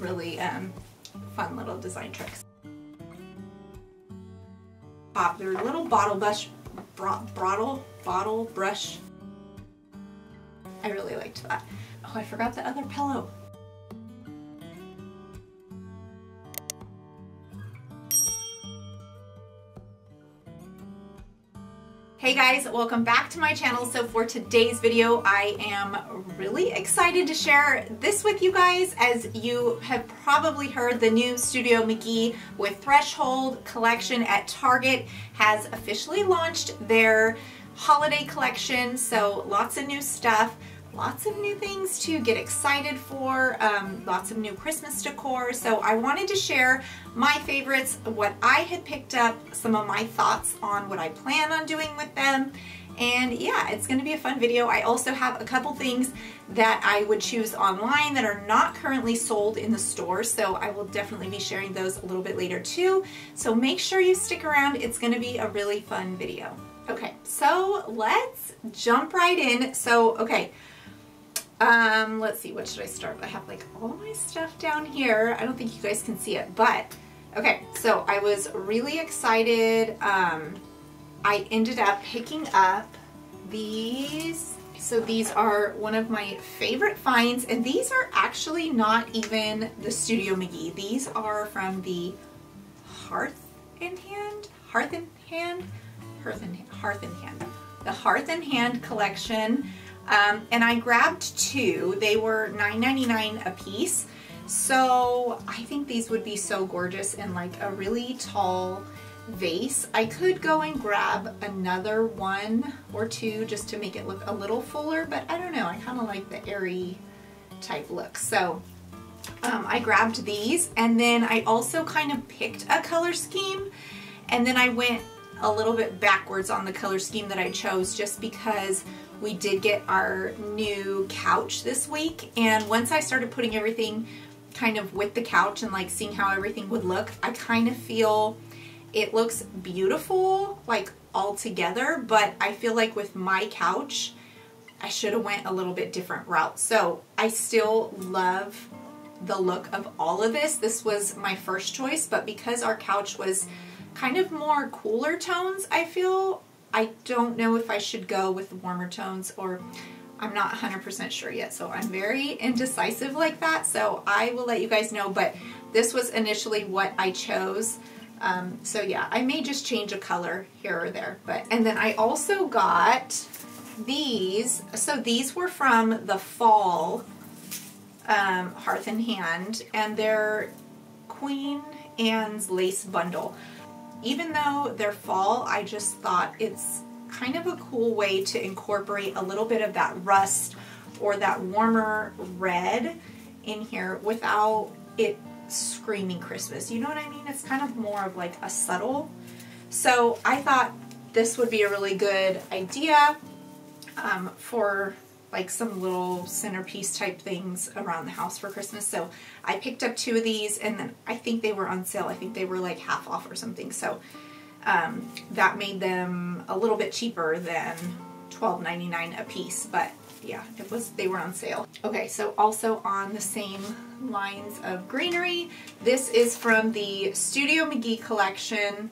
really fun little design tricks. Their little bottle brush. I really liked that. Oh, I forgot the other pillow. Hey guys, welcome back to my channel. So for today's video, I am really excited to share this with you guys. As you have probably heard, the new Studio McGee with Threshold collection at Target has officially launched their holiday collection. So lots of new stuff, lots of new things to get excited for, lots of new Christmas decor. So I wanted to share my favorites, what I had picked up, some of my thoughts on what I plan on doing with them. And yeah, it's going to be a fun video. I also have a couple things that I would choose online that are not currently sold in the store. So I will definitely be sharing those a little bit later too. So make sure you stick around. It's going to be a really fun video. Okay, so let's jump right in. So, okay. Let's see, what should I start with? I have like all my stuff down here. I don't think you guys can see it, but okay, so I was really excited. I ended up picking up these. So these are one of my favorite finds, and these are actually not even the Studio McGee. These are from the Hearth and Hand collection. And I grabbed two. They were $9.99 a piece. So I think these would be so gorgeous in like a really tall vase. I could go and grab another one or two just to make it look a little fuller, but I don't know. I kind of like the airy type look. So I grabbed these, and then I also kind of picked a color scheme, and then I went a little bit backwards on the color scheme that I chose just because we did get our new couch this week, and once I started putting everything kind of with the couch and like seeing how everything would look, I kind of feel it looks beautiful like all together, but I feel like with my couch I should have went a little bit different route. So I still love the look of all of this. This was my first choice, but because our couch was kind of more cooler tones, I don't know if I should go with warmer tones, or I'm not 100% sure yet. So I'm very indecisive like that. So I will let you guys know, but this was initially what I chose. So yeah, I may just change a color here or there, and then I also got these. So these were from the fall Hearth and Hand, and they're Queen Anne's lace bundle. Even though they're fall, I just thought it's kind of a cool way to incorporate a little bit of that rust or that warmer red in here without it screaming Christmas. You know what I mean? It's kind of more of like a subtle. So I thought this would be a really good idea for like some little centerpiece type things around the house for Christmas. So I picked up two of these, and then I think they were on sale. I think they were like half off or something. So that made them a little bit cheaper than $12.99 a piece, but yeah, they were on sale. Okay, so also on the same lines of Greenery, this is from the Studio McGee collection.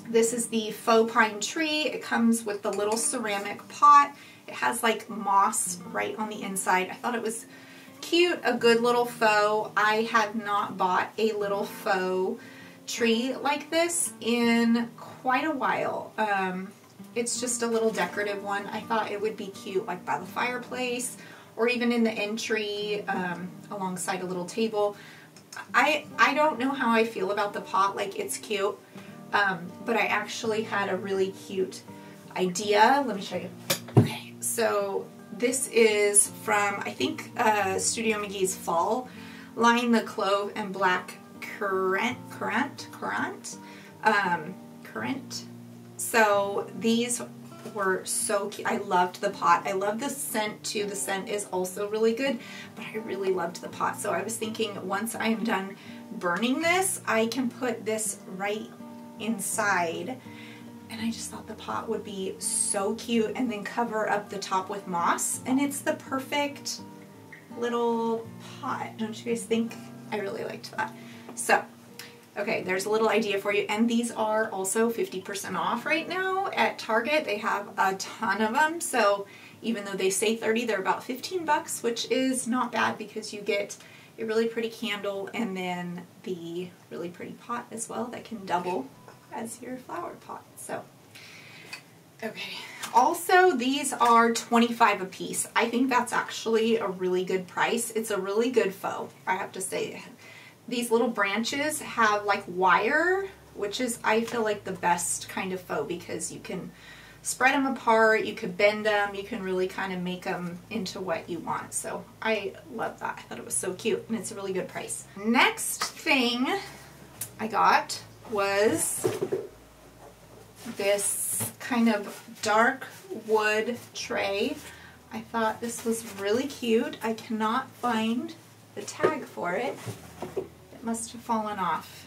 This is the faux pine tree. It comes with the little ceramic pot. It has like moss right on the inside. I thought it was cute, a good little faux. I have not bought a little faux tree like this in quite a while. It's just a little decorative one. I thought it would be cute like by the fireplace or even in the entry alongside a little table. I don't know how I feel about the pot. Like, it's cute, but I actually had a really cute idea. Let me show you. Okay, so this is from, I think, Studio McGee's fall line, the clove and black currant. So these were so cute. I loved the pot. I love the scent too. The scent is also really good, but I really loved the pot. So I was thinking once I am done burning this, I can put this right inside. And I just thought the pot would be so cute, and then cover up the top with moss. And it's the perfect little pot. Don't you guys think I really liked that. So, okay, there's a little idea for you. And these are also 50% off right now at Target. They have a ton of them. So even though they say 30, they're about 15 bucks, which is not bad because you get a really pretty candle and then the really pretty pot as well that can double as your flower pot. So, okay. Also, these are 25 a piece. I think that's actually a really good price. It's a really good faux, I have to say. These little branches have like wire, which is, I feel like, the best kind of faux because you can spread them apart, you could bend them, you can really kind of make them into what you want. So I love that. I thought it was so cute and it's a really good price. Next thing I got was this kind of dark wood tray. I thought this was really cute. I cannot find the tag for it. It must have fallen off.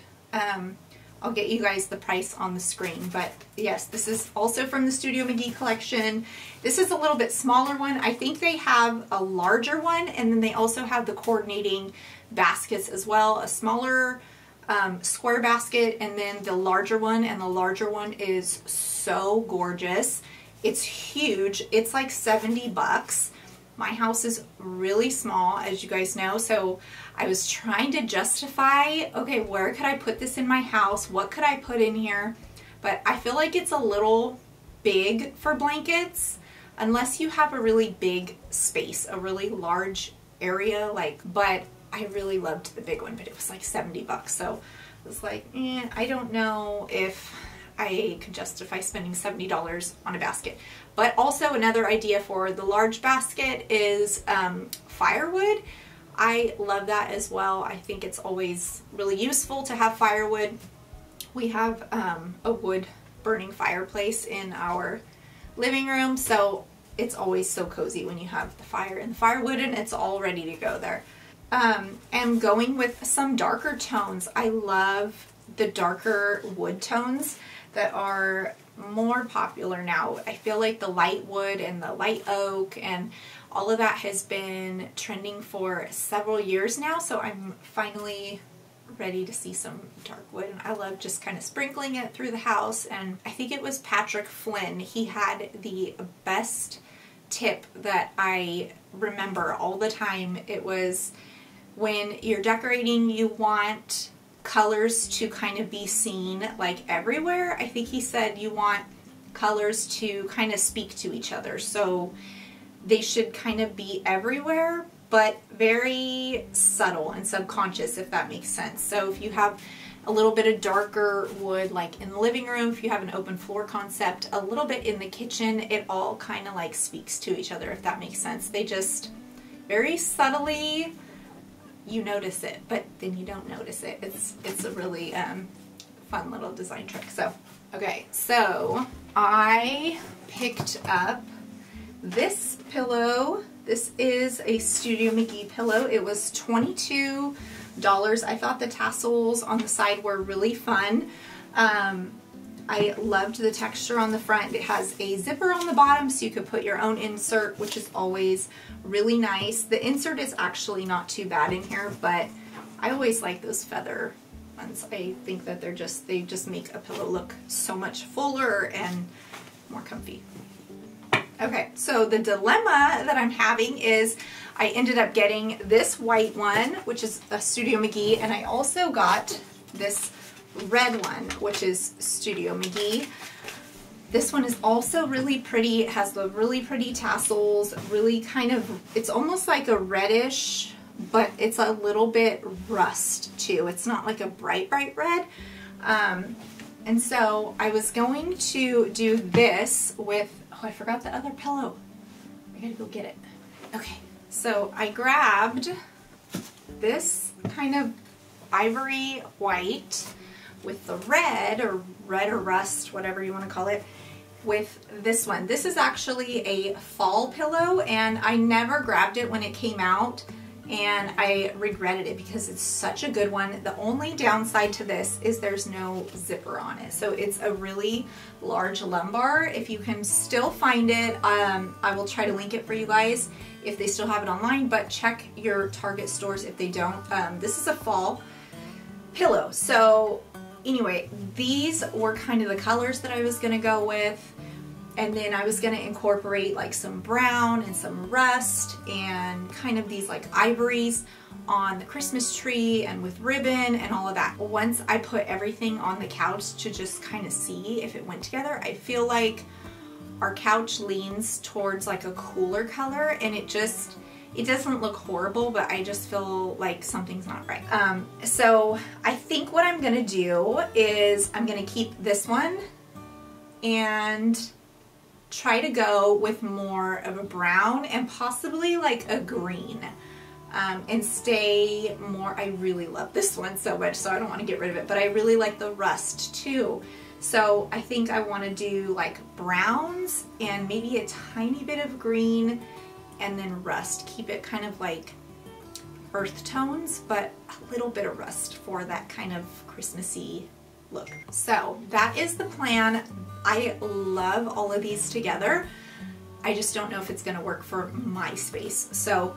I'll get you guys the price on the screen, but yes, this is also from the Studio McGee collection. This is a little bit smaller one. I think they have a larger one, and then they also have the coordinating baskets as well, a smaller square basket, and then the larger one, and the larger one is so gorgeous. It's huge. It's like 70 bucks. My house is really small, as you guys know, so I was trying to justify, okay, where could I put this in my house? What could I put in here? But I feel like it's a little big for blankets, unless you have a really big space, a really large area, like, but I really loved the big one, but it was like 70 bucks, so I was like, I don't know if I could justify spending $70 on a basket. But also another idea for the large basket is firewood. I love that as well. I think it's always really useful to have firewood. We have a wood burning fireplace in our living room, so it's always so cozy when you have the fire and the firewood and it's all ready to go there. And going with some darker tones. I love the darker wood tones that are more popular now. I feel like the light wood and the light oak and all of that has been trending for several years now, so I'm finally ready to see some dark wood, and I love just kind of sprinkling it through the house. And I think it was Patrick Flynn, he had the best tip that I remember all the time. It was, when you're decorating, you want colors to kind of be seen like everywhere. I think he said you want colors to kind of speak to each other, so they should kind of be everywhere but very subtle and subconscious, if that makes sense. So if you have a little bit of darker wood like in the living room, if you have an open floor concept, a little bit in the kitchen, it all kind of like speaks to each other, if that makes sense. They just very subtly, you notice it, but then you don't notice it. It's a really fun little design trick. So, okay, so I picked up this pillow. This is a Studio McGee pillow. It was $22. I thought the tassels on the side were really fun. I loved the texture on the front. It has a zipper on the bottom so you could put your own insert, which is always really nice. The insert is actually not too bad in here, but I always like those feather ones. I think that they just make a pillow look so much fuller and more comfy. Okay, so the dilemma that I'm having is I ended up getting this white one, which is a Studio McGee, and I also got this red one, which is Studio McGee. This one is also really pretty. It has the really pretty tassels, really kind of, it's almost like a reddish, but it's a little bit rust too. It's not like a bright, bright red. And so I was going to do this with, oh, I forgot the other pillow. I gotta go get it. Okay, so I grabbed this kind of ivory white with the red or rust, whatever you want to call it, with this one. This is actually a fall pillow, and I never grabbed it when it came out, and I regretted it because it's such a good one. The only downside to this is there's no zipper on it, so it's a really large lumbar. If you can still find it, I will try to link it for you guys. if they still have it online, but check your Target stores if they don't. This is a fall pillow. So anyway, these were kind of the colors that I was gonna go with. And then I was gonna incorporate like some brown and some rust and kind of these like ivories on the Christmas tree and with ribbon and all of that. Once I put everything on the couch to just kind of see if it went together, I feel like our couch leans towards like a cooler color, and it doesn't look horrible, but I just feel like something's not right. So I think what I'm gonna do is I'm gonna keep this one and try to go with more of a brown and possibly like a green, and stay more. I really love this one so much, so I don't want to get rid of it, but I really like the rust too. So I think I want to do like browns and maybe a tiny bit of green and then rust. Keep it kind of like earth tones, but a little bit of rust for that kind of Christmassy look. So that is the plan. I love all of these together. I just don't know if it's gonna work for my space. So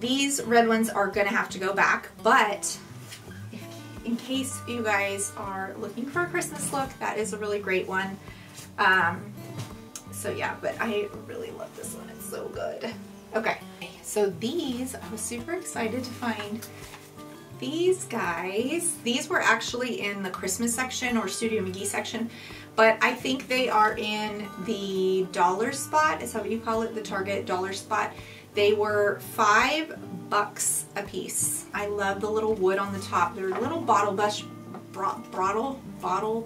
these red ones are gonna have to go back, but in case you guys are looking for a Christmas look, that is a really great one. So yeah, but I really love this one. It's so good. Okay, so these, I was super excited to find these guys. These were actually in the Christmas section or Studio McGee section, but I think they are in the dollar spot. Is that what you call it? The Target dollar spot. They were $5 a piece. I love the little wood on the top. They're little bottle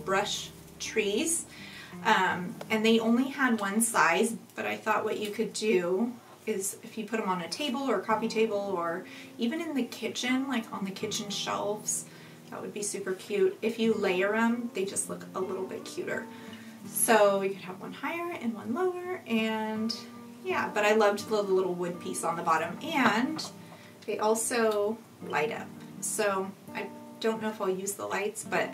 brush trees. And they only had one size, but I thought what you could do is if you put them on a table or a coffee table or even in the kitchen, like on the kitchen shelves, that would be super cute. If you layer them, they just look a little bit cuter. So you could have one higher and one lower, and yeah, but I loved the little wood piece on the bottom, and they also light up. So I don't know if I'll use the lights, but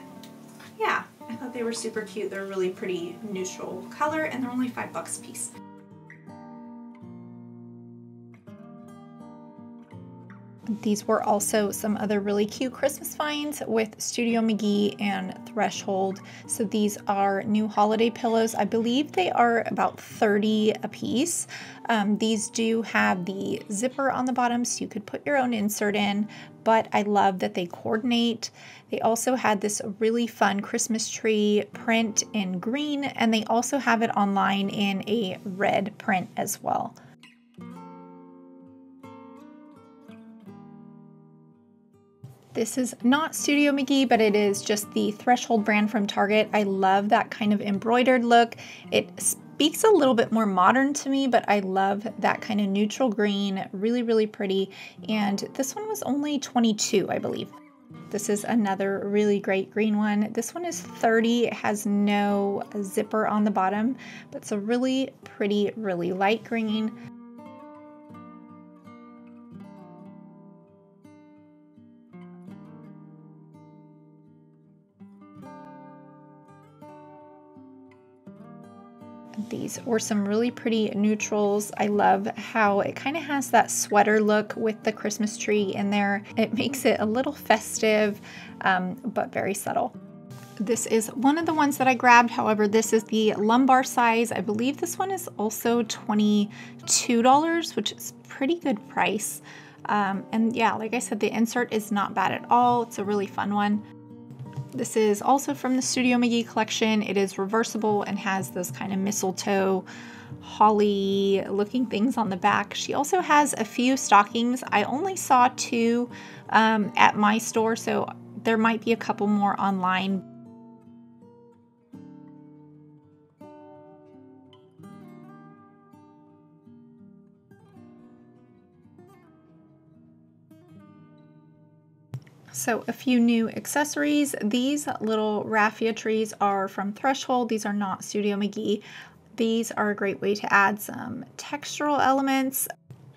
yeah, I thought they were super cute. They're a really pretty neutral color, and they're only $5 a piece. These were also some other really cute Christmas finds with Studio McGee and Threshold. So these are new holiday pillows. I believe they are about $30 a piece. These do have the zipper on the bottom, so you could put your own insert in, but I love that they coordinate. They also had this really fun Christmas tree print in green, and they also have it online in a red print as well. This is not Studio McGee, but it is just the Threshold brand from Target. I love that kind of embroidered look. It speaks a little bit more modern to me, but I love that kind of neutral green, really, really pretty. And this one was only $22, I believe. This is another really great green one. This one is $30. It has no zipper on the bottom, but it's a really pretty, really light green. These were some really pretty neutrals. I love how it kind of has that sweater look with the Christmas tree in there. It makes it a little festive, but very subtle. This is one of the ones that I grabbed. However, this is the lumbar size. I believe this one is also $22, which is a pretty good price. And yeah, like I said, the insert is not bad at all. It's a really fun one. This is also from the Studio McGee collection. It is reversible and has those kind of mistletoe, holly looking things on the back. She also has a few stockings. I only saw 2 at my store, so there might be a couple more online. So a few new accessories. These little raffia trees are from Threshold. These are not Studio McGee. These are a great way to add some textural elements.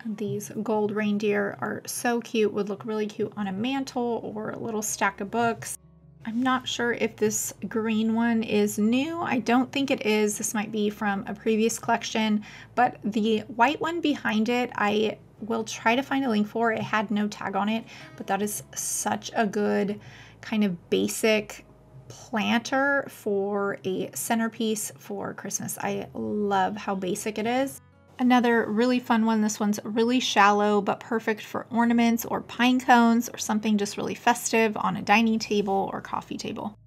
These gold reindeer are so cute, would look really cute on a mantle or a little stack of books. I'm not sure if this green one is new. I don't think it is. This might be from a previous collection, but the white one behind it, I will try to find a link for. It had no tag on it, but that is such a good kind of basic planter for a centerpiece for Christmas. I love how basic it is. Another really fun one, this one's really shallow but perfect for ornaments or pine cones or something just really festive on a dining table or coffee table.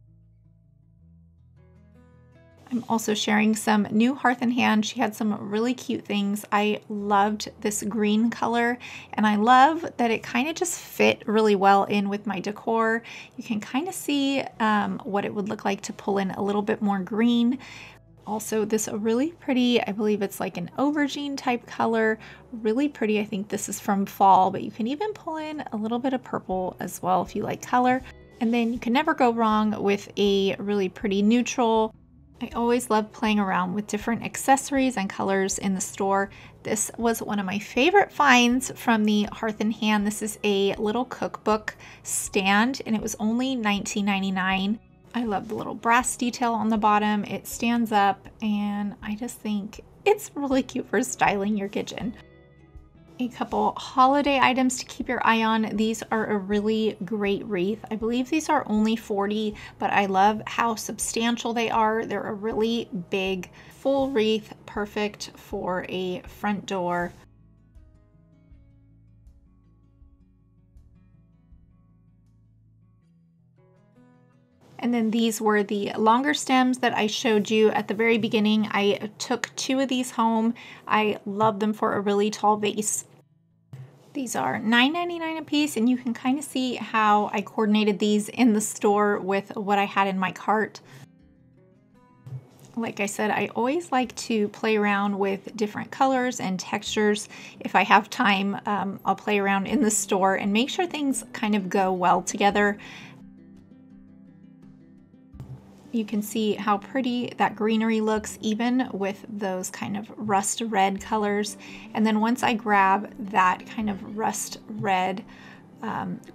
I'm also sharing some new Hearth and Hand. She had some really cute things. I loved this green color, and I love that it kind of just fit really well in with my decor. You can kind of see what it would look like to pull in a little bit more green. Also, this really pretty, I believe it's like an aubergine type color, really pretty. I think this is from fall, but you can even pull in a little bit of purple as well if you like color. And then you can never go wrong with a really pretty neutral. I always love playing around with different accessories and colors in the store. This was one of my favorite finds from the Hearth and Hand. This is a little cookbook stand, and it was only $19.99. I love the little brass detail on the bottom. It stands up, and I just think it's really cute for styling your kitchen. A couple holiday items to keep your eye on. These are a really great wreath. I believe these are only $40, but I love how substantial they are. They're a really big full wreath, perfect for a front door. And then these were the longer stems that I showed you at the very beginning. I took 2 of these home. I love them for a really tall vase. These are $9.99 a piece, and you can kind of see how I coordinated these in the store with what I had in my cart. Like I said, I always like to play around with different colors and textures. If I have time, I'll play around in the store and make sure things kind of go well together. You can see how pretty that greenery looks even with those kind of rust red colors. And then once I grab that kind of rust red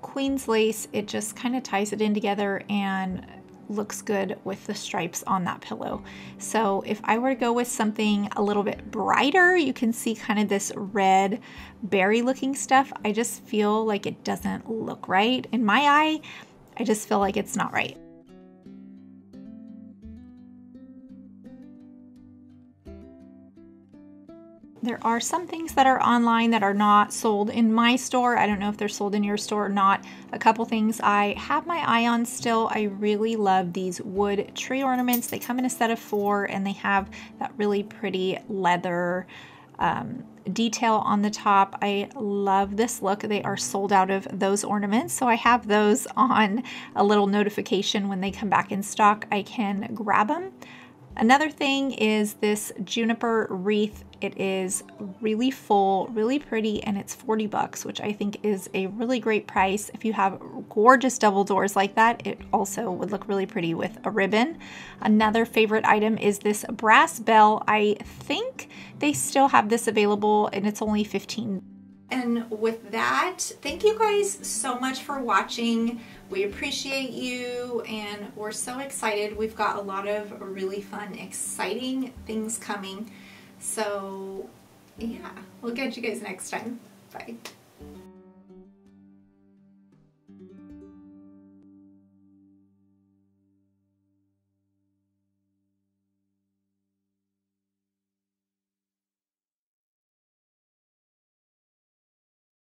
Queen's lace, it just kind of ties it in together and looks good with the stripes on that pillow. So if I were to go with something a little bit brighter, you can see kind of this red berry looking stuff. I just feel like it doesn't look right. In my eye, I just feel like it's not right. There are some things that are online that are not sold in my store. I don't know if they're sold in your store or not. A couple things I have my eye on still. I really love these wood tree ornaments. They come in a set of 4, and they have that really pretty leather detail on the top. I love this look. They are sold out of those ornaments, so I have those on a little notification. When they come back in stock, I can grab them. Another thing is this juniper wreath. It is really full, really pretty, and it's $40, which I think is a really great price. If you have gorgeous double doors like that, it also would look really pretty with a ribbon. Another favorite item is this brass bell. I think they still have this available, and it's only $15. And with that, thank you guys so much for watching. We appreciate you, and we're so excited. We've got a lot of really fun, exciting things coming. So yeah, we'll catch you guys next time. Bye.